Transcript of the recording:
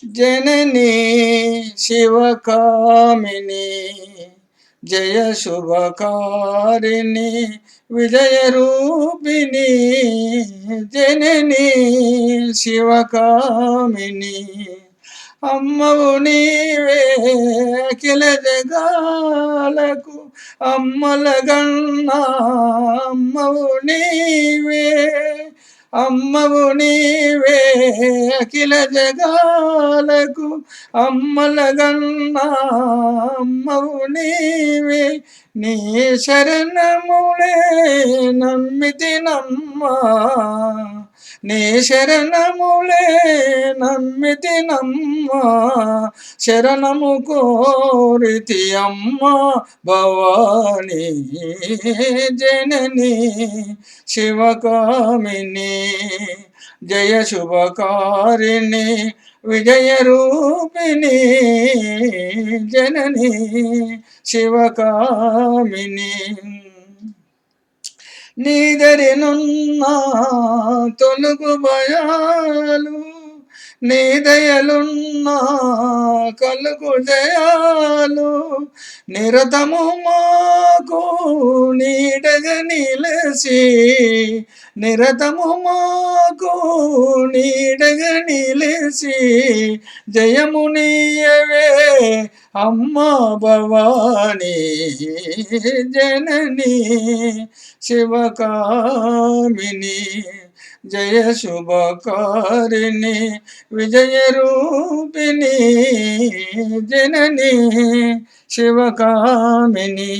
जननी शिवकामिनी जय शुभकारिणी विजय रूपिणी जननी शिवकामिनी అమ్మవు నీవే అఖిల జగాలకు అమ్మల గన్నా అమ్మవు నీవే అమ్మవు నీవే అఖిల జగాలకు అమ్మల గన్నా అమ్మవు నీవే నీ శరణములే నమ్మితినమ్మా నీ శరణములే నమ్మితినమ్మా శరణము కోరితి అమ్మ భవానీ జనని శివకామిని జయ శుభకారిణి విజయ రూపిణి జనని శివకామిని నీదరినున్న తొలుగు భయాలు నీ దయలున్న కలుగు జయాలు నిరతము మాకు నీడగ నిలసి నిరతము మాకు నీడగ నిలసి జయము నీయవే అమ్మా భవానీ జనని శివకామిని జయ శుభకారిణి విజయ రూపిణి జనని శివకామిని